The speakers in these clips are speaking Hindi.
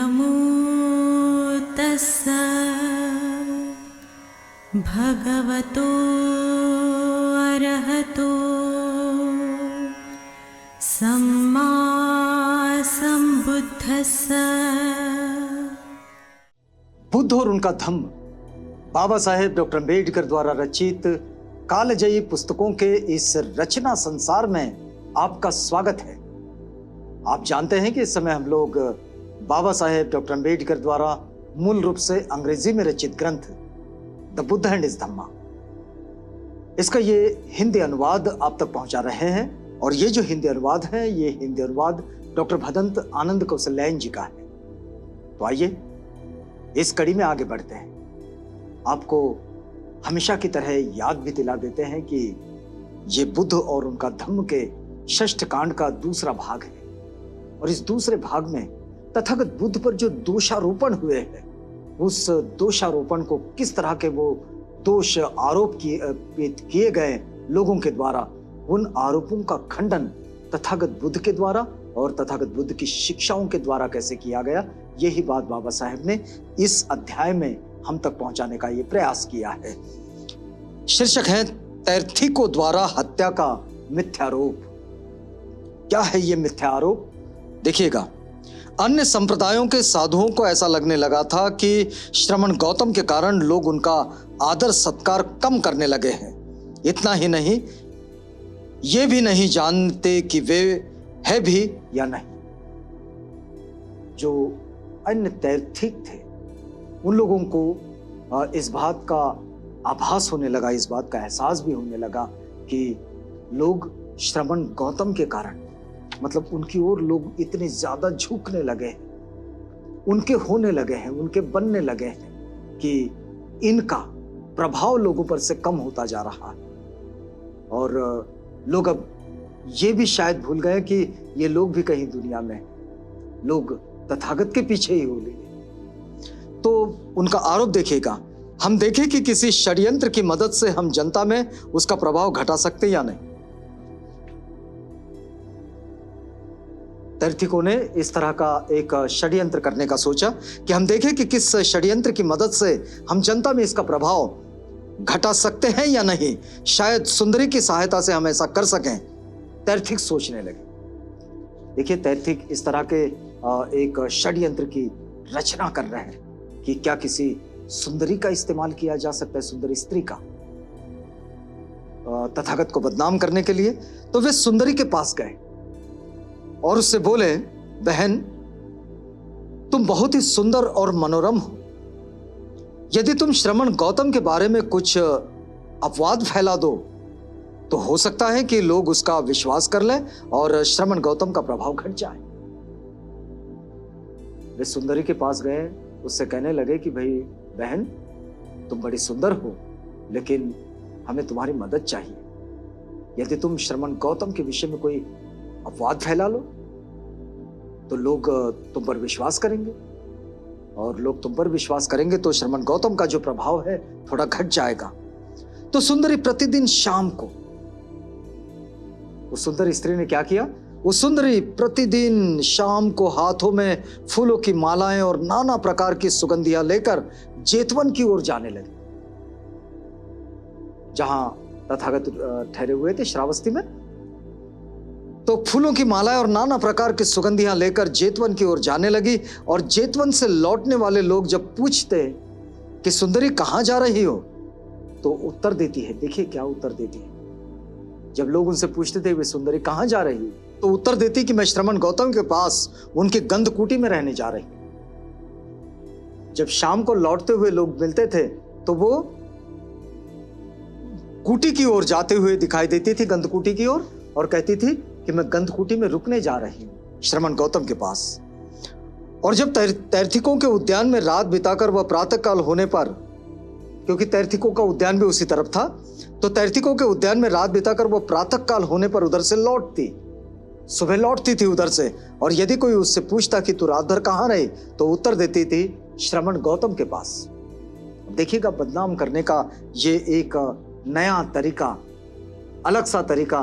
नमो तस्स भगवतो अरहतो सम्मा संबुद्धस्स। बुद्ध और उनका धम्म बाबा साहेब डॉक्टर अम्बेडकर द्वारा रचित कालजयी पुस्तकों के इस रचना संसार में आपका स्वागत है। आप जानते हैं कि इस समय हम लोग बाबा साहेब डॉक्टर अम्बेडकर द्वारा मूल रूप से अंग्रेजी में रचित ग्रंथ द बुद्ध एंड हिज धम्मा, इसका ये हिंदी अनुवाद आप तक पहुंचा रहे हैं। और ये जो हिंदी अनुवाद है, ये हिंदी अनुवाद डॉक्टर भदंत आनंद कौशल्यायन जी का है। तो आइए इस कड़ी में आगे बढ़ते हैं। आपको हमेशा की तरह याद भी दिला देते हैं कि ये बुद्ध और उनका धम्म के षष्ठ कांड का दूसरा भाग है। और इस दूसरे भाग में तथागत बुद्ध पर जो दोषारोपण हुए हैं, उस दोषारोपण को किस तरह के वो दोष आरोप किए गए लोगों के द्वारा, उन आरोपों का खंडन तथागत बुद्ध के द्वारा और तथागत बुद्ध की शिक्षाओं के द्वारा कैसे किया गया, यही बात बाबा साहेब ने इस अध्याय में हम तक पहुंचाने का ये प्रयास किया है। शीर्षक है तैर्थिकों द्वारा हत्या का मिथ्यारोप। क्या है ये मिथ्यारोप? देखिएगा, अन्य संप्रदायों के साधुओं को ऐसा लगने लगा था कि श्रमण गौतम के कारण लोग उनका आदर सत्कार कम करने लगे हैं। इतना ही नहीं, ये भी नहीं जानते कि वे है भी या नहीं। जो अन्य तैर्थिक थे उन लोगों को इस बात का आभास होने लगा, इस बात का एहसास भी होने लगा कि लोग श्रमण गौतम के कारण, मतलब उनकी ओर लोग इतने ज्यादा झुकने लगे हैं, उनके होने लगे हैं, उनके बनने लगे हैं कि इनका प्रभाव लोगों पर से कम होता जा रहा है। और लोग अब ये भी शायद भूल गए कि ये लोग भी कहीं दुनिया में लोग तथागत के पीछे ही हो लिए। तो उनका आरोप देखिएगा, हम देखें कि किसी षड्यंत्र की मदद से हम जनता में उसका प्रभाव घटा सकते या नहीं। तैर्थिकों ने इस तरह का एक षड्यंत्र करने का सोचा कि हम देखें कि किस षड्यंत्र की मदद से हम जनता में इसका प्रभाव घटा सकते हैं या नहीं। शायद सुंदरी की सहायता से हम ऐसा कर सकें। तैर्थिक सोचने लगे। देखिए, तैर्थिक इस तरह के एक षड्यंत्र की रचना कर रहे हैं कि क्या किसी सुंदरी का इस्तेमाल किया जा सकता है, सुंदरी स्त्री का, तथागत को बदनाम करने के लिए। तो वे सुंदरी के पास गए और उससे बोले, बहन, तुम बहुत ही सुंदर और मनोरम हो। यदि तुम श्रमण गौतम के बारे में कुछ अपवाद फैला दो तो हो सकता है कि लोग उसका विश्वास कर लें और श्रमण गौतम का प्रभाव घट जाए। वे सुंदरी के पास गए, उससे कहने लगे कि भाई बहन, तुम बड़ी सुंदर हो, लेकिन हमें तुम्हारी मदद चाहिए। यदि तुम श्रमण गौतम के विषय में कोई अपवाद फैला लो तो लोग तुम पर विश्वास करेंगे, और लोग तुम पर विश्वास करेंगे तो श्रमण गौतम का जो प्रभाव है थोड़ा घट जाएगा। तो सुंदरी प्रतिदिन शाम को, उस सुंदर स्त्री ने क्या किया? उस सुंदरी प्रतिदिन शाम को हाथों में फूलों की मालाएं और नाना प्रकार की सुगंधियां लेकर जेतवन की ओर जाने लगी, जहां तथागत ठहरे हुए थे, श्रावस्ती में। तो फूलों की मालाएं और नाना प्रकार की सुगंधियां लेकर जेतवन की ओर जाने लगी। और जेतवन से लौटने वाले लोग जब पूछते कि सुंदरी कहां जा रही हो, तो उत्तर देती है, देखिए क्या उत्तर देती है। जब लोग उनसे पूछते थे वे सुंदरी कहां जा रही हो, तो उत्तर देती कि मैं श्रमण गौतम के पास उनकी गंधकुटी में रहने जा रही हूं। जब शाम को लौटते हुए लोग मिलते थे तो वो कुटी की ओर जाते हुए दिखाई देती थी, गंधकुटी की ओर, और कहती थी कि मैं गंधकुटी में रुकने जा रही हूं श्रमण गौतम के पास। और जब तैर्थिकों के उद्यान में रात बिताकर वह प्रातःकाल होने पर, क्योंकि तैर्थिकों का उद्यान भी उसी तरफ था, तो तैर्थिकों के उद्यान में रात बिताकर वह प्रातःकाल होने पर उधर से लौटती, सुबह लौटती थी उधर से। और यदि कोई उससे पूछता कि तू रात भर कहां रही, तो उत्तर देती थी श्रमण गौतम के पास। देखिएगा, बदनाम करने का ये एक नया तरीका, अलग सा तरीका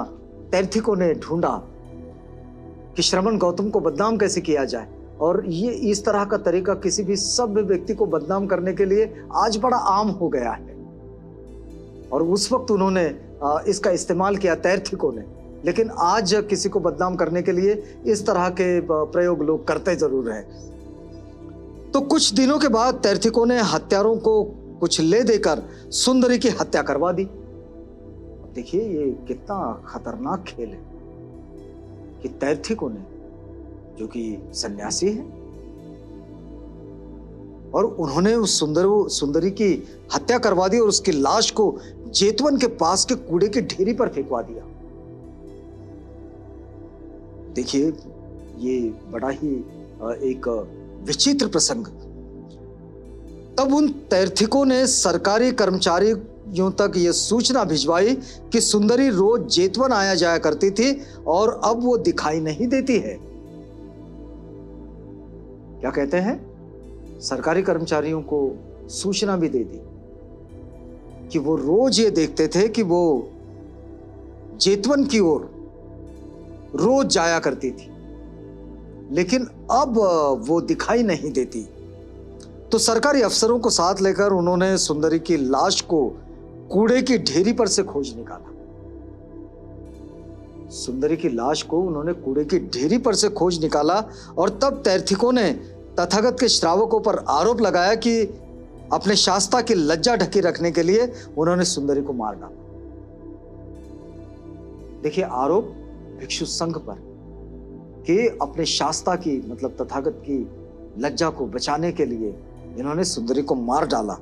तैर्थिकों ने ढूंढा कि श्रमण गौतम को बदनाम कैसे किया जाए। और ये इस तरह का तरीका किसी भी सभ्य व्यक्ति को बदनाम करने के लिए आज बड़ा आम हो गया है। और उस वक्त उन्होंने इसका इस्तेमाल किया तैर्थिकों ने, लेकिन आज किसी को बदनाम करने के लिए इस तरह के प्रयोग लोग करते जरूर हैं। तो कुछ दिनों के बाद तैर्थिकों ने हत्यारों को कुछ ले देकर सुंदरी की हत्या करवा दी। अब देखिए ये कितना खतरनाक खेल है कि तैर्थिकों ने, जो कि सन्यासी है, और उन्होंने उस सुंदरी की हत्या करवा दी और उसकी लाश को जेतवन के पास के कूड़े की ढेरी पर फेंकवा दिया। देखिए ये बड़ा ही एक विचित्र प्रसंग। तब उन तैर्थिकों ने सरकारी कर्मचारियों तक यह सूचना भिजवाई कि सुंदरी रोज जेतवन आया जाया करती थी और अब वो दिखाई नहीं देती है। क्या कहते हैं? सरकारी कर्मचारियों को सूचना भी दे दी कि वो रोज ये देखते थे कि वो जेतवन की ओर रोज जाया करती थी, लेकिन अब वो दिखाई नहीं देती। तो सरकारी अफसरों को साथ लेकर उन्होंने सुंदरी की लाश को कूड़े की ढेरी पर से खोज निकाला। सुंदरी की लाश को उन्होंने कूड़े की ढेरी पर से खोज निकाला और तब तैर्थिकों ने तथागत के श्रावकों पर आरोप लगाया कि अपने शास्ता की लज्जा ढकी रखने के लिए उन्होंने सुंदरी को मार डाला। देखिए आरोप भिक्षु संघ पर कि अपने शास्ता की मतलब तथागत की लज्जा को बचाने के लिए इन्होंने सुंदरी को मार डाला।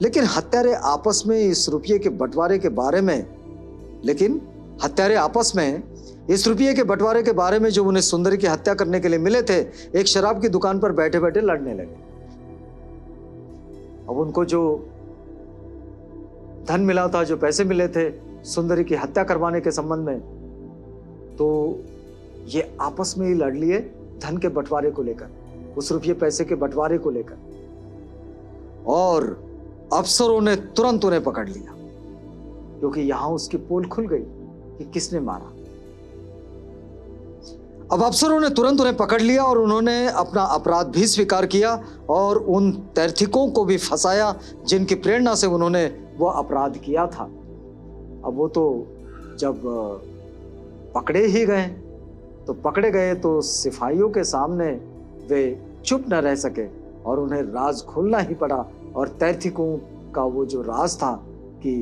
लेकिन हत्यारे आपस में इस रुपये के बंटवारे के बारे में जो उन्हें सुंदरी की हत्या करने के लिए मिले थे, एक शराब की दुकान पर बैठे बैठे लड़ने लगे। अब उनको जो धन मिला था, जो पैसे मिले थे सुंदरी की हत्या करवाने के संबंध में, तो ये आपस में ही लड़ लिए धन के बंटवारे को लेकर, उस रुपये पैसे के बंटवारे को लेकर। और अफसरों ने तुरंत उन्हें पकड़ लिया, क्योंकि यहां उसकी पोल खुल गई कि किसने मारा। अब अफसरों ने तुरंत उन्हें पकड़ लिया और उन्होंने अपना अपराध भी स्वीकार किया और उन तैर्थिकों को भी फंसाया जिनकी प्रेरणा से उन्होंने वो अपराध किया था। अब वो तो जब पकड़े ही गए तो सिपाहियों के सामने वे चुप न रह सके और उन्हें राज खोलना ही पड़ा। और तैर्थिकों का वो जो राज था कि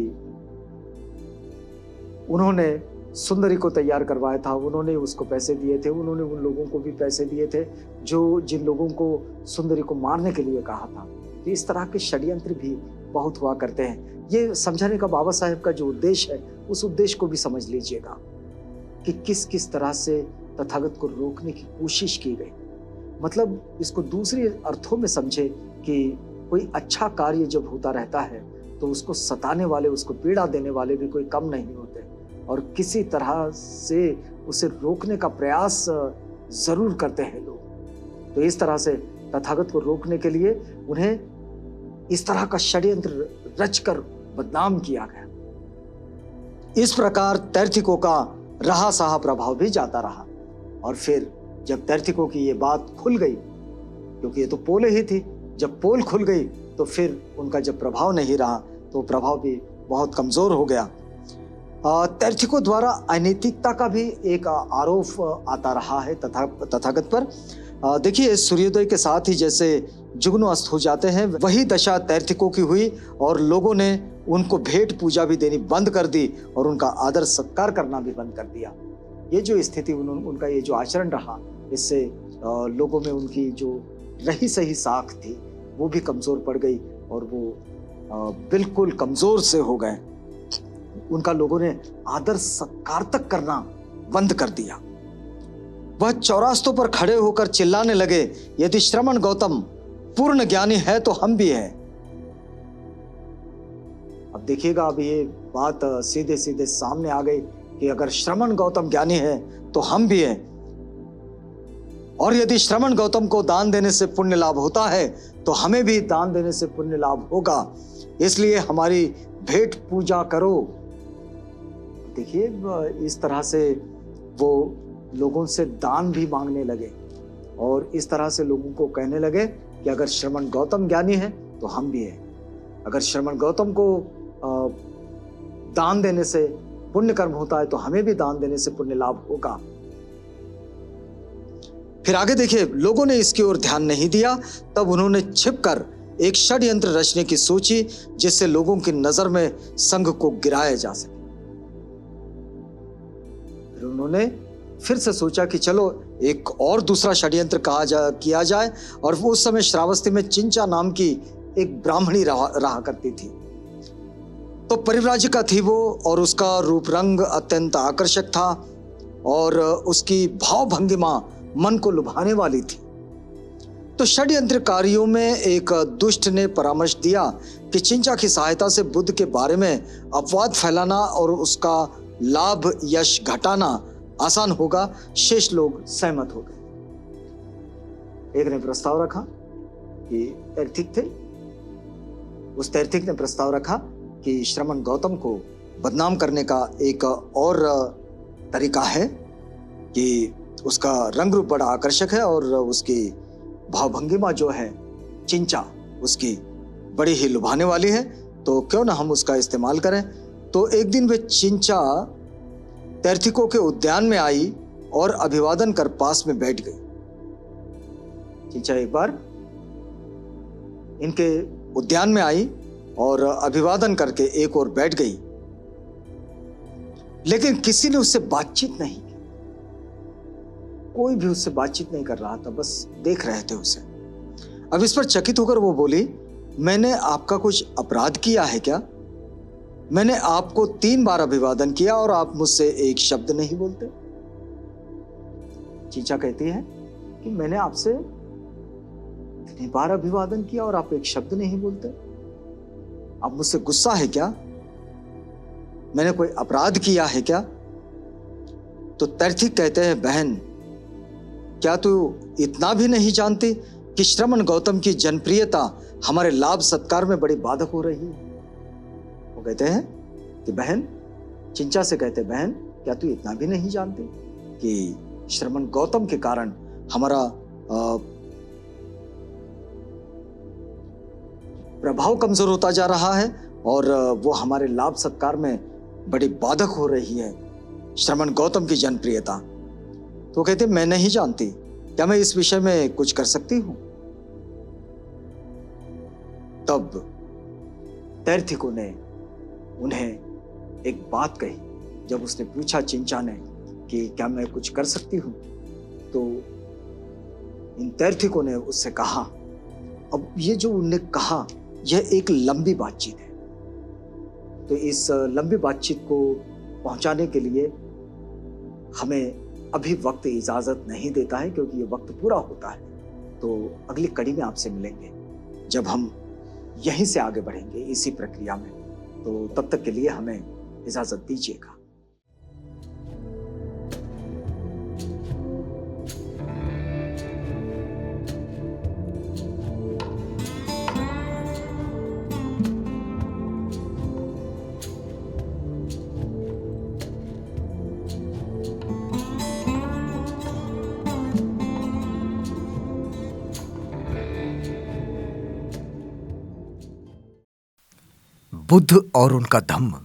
उन्होंने सुंदरी को तैयार करवाया था, उन्होंने उसको पैसे दिए थे, उन्होंने उन लोगों को भी पैसे दिए थे जिन लोगों को सुंदरी को मारने के लिए कहा था। तो इस तरह के षड्यंत्र भी बहुत हुआ करते हैं। ये समझाने का बाबा साहेब का जो उद्देश्य है, उस उद्देश्य को भी समझ लीजिएगा कि किस किस तरह से तथागत को रोकने की कोशिश की गई। मतलब इसको दूसरे अर्थों में समझे कि कोई अच्छा कार्य जब होता रहता है तो उसको सताने वाले, उसको पीड़ा देने वाले भी कोई कम नहीं होते और किसी तरह से उसे रोकने का प्रयास जरूर करते हैं लोग। तो इस तरह से तथागत को रोकने के लिए उन्हें इस तरह का षड्यंत्र रचकर बदनाम किया गया। इस प्रकार तैर्थिकों का रहा सहा प्रभाव भी जाता रहा। और फिर जब तैर्थिकों की ये बात खुल गई, क्योंकि ये तो पोल ही थी, जब पोल खुल गई तो फिर उनका जब प्रभाव नहीं रहा तो प्रभाव भी बहुत कमजोर हो गया। तैर्थिकों द्वारा अनैतिकता का भी एक आरोप आता रहा है तथागत पर। देखिए सूर्योदय के साथ ही जैसे जुगनू अस्त हो जाते हैं, वही दशा तैर्थिकों की हुई और लोगों ने उनको भेंट पूजा भी देनी बंद कर दी और उनका आदर सत्कार करना भी बंद कर दिया। ये जो स्थिति उनका ये जो आचरण रहा, इससे लोगों में उनकी जो रही सही साख थी वो भी कमजोर पड़ गई और वो बिल्कुल कमजोर से हो गए। उनका लोगों ने आदर सत्कार तक करना बंद कर दिया। वह चौरास्तों पर खड़े होकर चिल्लाने लगे, यदि श्रमण गौतम पूर्ण ज्ञानी है तो हम भी हैं। अब देखिएगा, अब ये बात सीधे सीधे सामने आ गई कि अगर श्रमण गौतम ज्ञानी है तो हम भी हैं, और यदि श्रमण गौतम को दान देने से पुण्य लाभ होता है तो हमें भी दान देने से पुण्य लाभ होगा, इसलिए हमारी भेंट पूजा करो। देखिए इस तरह से वो लोगों से दान भी मांगने लगे और इस तरह से लोगों को कहने लगे कि अगर श्रमण गौतम ज्ञानी है तो हम भी हैं। अगर श्रमण गौतम को दान देने से पुण्य कर्म होता है तो हमें भी दान देने से पुण्य लाभ होगा। फिर आगे देखिए, लोगों ने इसकी ओर ध्यान नहीं दिया। तब उन्होंने छिपकर एक षड्यंत्र रचने की सोची जिससे लोगों की नजर में संघ को गिराया जा सके। फिर उन्होंने फिर से सोचा कि चलो एक और दूसरा षड्यंत्र किया जाए। और वो उस समय श्रावस्ती में चिंचा नाम की एक ब्राह्मणी रहा करती थी। तो परिव्राजिका थी वो, और उसका रूप रंग अत्यंत आकर्षक था और उसकी भाव भंगिमा मन को लुभाने वाली थी। तो षड्यंत्रकारियों में एक दुष्ट ने परामर्श दिया कि चिंचा की सहायता से बुद्ध के बारे में अपवाद फैलाना और उसका लाभ यश घटाना आसान होगा। शेष लोग सहमत हो गए। एक ने प्रस्ताव रखा कि तैर्थिक थे, उस तैर्थिक ने प्रस्ताव रखा कि श्रमण गौतम को बदनाम करने का एक और तरीका है कि उसका रंग रूप बड़ा आकर्षक है और उसकी भावभंगिमा जो है चिंचा उसकी बड़ी ही लुभाने वाली है, तो क्यों ना हम उसका इस्तेमाल करें। तो एक दिन वे चिंचा तैर्थिकों के उद्यान में आई और अभिवादन कर पास में बैठ गई। चिंचा एक बार इनके उद्यान में आई और अभिवादन करके एक और बैठ गई, लेकिन किसी ने उससे बातचीत नहीं की। कोई भी उससे बातचीत नहीं कर रहा था, बस देख रहे थे उसे। अब इस पर चकित होकर वो बोली, मैंने आपका कुछ अपराध किया है क्या? मैंने आपको 3 बार अभिवादन किया और आप मुझसे एक शब्द नहीं बोलते। चीचा कहती है कि मैंने आपसे इतनी बार अभिवादन किया और आप एक शब्द नहीं बोलते। आप मुझसे गुस्सा है क्या? मैंने कोई अपराध किया है क्या? तो तैर्थिक कहते हैं, बहन क्या तू इतना भी नहीं जानती कि श्रमण गौतम की जनप्रियता हमारे लाभ सत्कार में बड़ी बाधक हो रही है? वो कहते हैं कि बहन, चिंचा से कहते, बहन क्या तू इतना भी नहीं जानती कि श्रमण गौतम के कारण हमारा प्रभाव कमजोर होता जा रहा है और वो हमारे लाभ सत्कार में बड़ी बाधक हो रही है, श्रमण गौतम की जनप्रियता। तो कहते मैं नहीं जानती, क्या मैं इस विषय में कुछ कर सकती हूं? तब तैर्थिकों ने उन्हें एक बात कही। जब उसने पूछा चिंचा ने कि क्या मैं कुछ कर सकती हूं, तो इन तैर्थिकों ने उससे कहा, अब ये जो उन्होंने कहा यह एक लंबी बातचीत है, तो इस लंबी बातचीत को पहुंचाने के लिए हमें अभी वक्त इजाजत नहीं देता है, क्योंकि ये वक्त पूरा होता है। तो अगली कड़ी में आपसे मिलेंगे जब हम यहीं से आगे बढ़ेंगे इसी प्रक्रिया में। तो तब तक के लिए हमें इजाजत दीजिएगा। बुद्ध और उनका धम्म।